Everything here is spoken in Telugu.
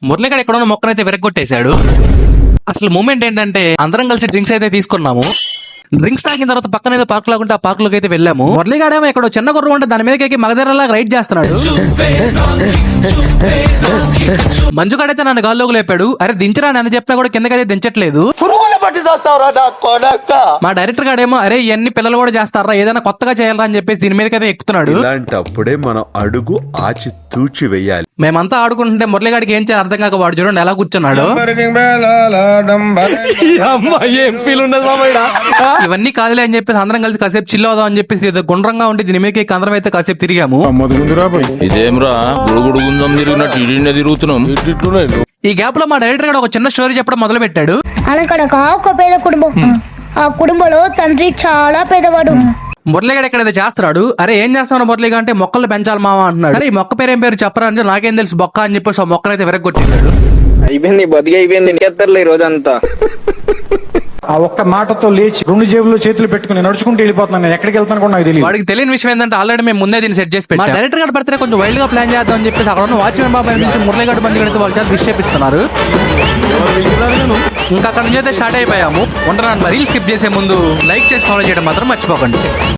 మురళిగాడు ఎక్కడ ఉన్న మొక్కనైతే విరగొట్టేశాడు. అసలు మూమెంట్ ఏంటంటే అందరం కలిసి డ్రింక్స్ అయితే తీసుకున్నాము. డ్రింక్స్ తాగిన తర్వాత పక్కన ఏదో పార్క్ లాగుంటే ఆ పార్క్ లోకి అయితే వెళ్ళాము. మురళిగాడేమో ఇక్కడ చిన్న గుర్రం ఉంటే దాని మీదకి మగధరలాగా రైడ్ చేస్తున్నాడు. మంజుగాడైతే నన్ను గాల్లోకి లేపాడు. అరే దించరా అని చెప్పినా కూడా కిందకైతే దించట్లేదు. మా డైరెక్టర్ గాడేమో అరే ఇవన్నీ పిల్లలు కూడా చేస్తారా, ఏదైనా కొత్తగా చేయాలా అని చెప్పేసి దీని మీదకైతే ఎక్కుతున్నాడు. ఇలాంటప్పుడే మనం అడుగు ఆచి తూచి వెయ్యాలి. మేమంతా ఆడుకుంటుంటే మురళిగాడికి ఏం చేయాలి అర్థం కాక వాడు చూడండి ఎలా కూర్చున్నాడు. ఏం ఫీల్ ఉండదు ఇవన్నీ కాదులే అని చెప్పేసి అందరం కలిసి కాసేపు చిల్ అవుదాం అని చెప్పేసి ఏదో గుండ్రంగా ఉంటే దీని మీద అందరం అయితే కాసేపు తిరిగాము. ఇదేమ్రా గుడుగుడుగుందం తిరిగినట్టు తిరుగుతున్నాం. ఈ గ్యాప్ లో మా డైరెక్టర్ గారు ఒక చిన్న స్టోరీ చెప్పడం మొదలు పెట్టాడు. అనకడక ఒక పేద కుటుంబం, ఆ కుటుంబంలో తండ్రి చాలా పేదవాడు. మురళిగాడు ఎక్కడైతే చేస్తున్నాడు. అరే ఏం చేస్తున్నావు మురళిగా అంటే మొక్కలు పెంచాలి మావా అంటున్నాడు. సరే ఈ మొక్క పేరు ఏం పేరు చెప్పరా అంటే నాకేం తెలుసు బొక్క అని చెప్పేసి ఆ మొక్కనైతే విరగొట్టేశాడు. అయిపోయింది బతికి అయిపోయింది ఇంకెత్తర్లే ఈ రోజంతా. ఆ ఒక్క మాటతో లేచి 2 జేబుల్లో చేతులు పెట్టుకుని నడుచుకుంటూ వెళ్ళిపోతున్నాను. నేను ఎక్కడికి వెళ్తాను కూడా నాకు తెలియదు. వాడికి తెలియని విషయం ఏంటంటే ఆల్రెడీ మేము ముందే దీన్ని సెట్ చేసి పెట్టాం. మా డైరెక్టర్ గారు బర్త్డే కొంచెం వైల్డ్ గా ప్లాన్ చేద్దాం అని చెప్పేసి అక్కడ ఉన్న వాచ్మెన్ బాబాయ్ నుంచి మురళిగాడు మంది గడితే వాళ్ళ చేత విష్ చేపిస్తున్నారు. ఇంకా అక్కడ నుంచి అయితే స్టార్ట్ అయిపోయాము. ఉండరాను రీల్ స్కిప్ చేసే ముందు లైక్ చేసి ఫాలో చేయడం మాత్రం మర్చిపోకండి.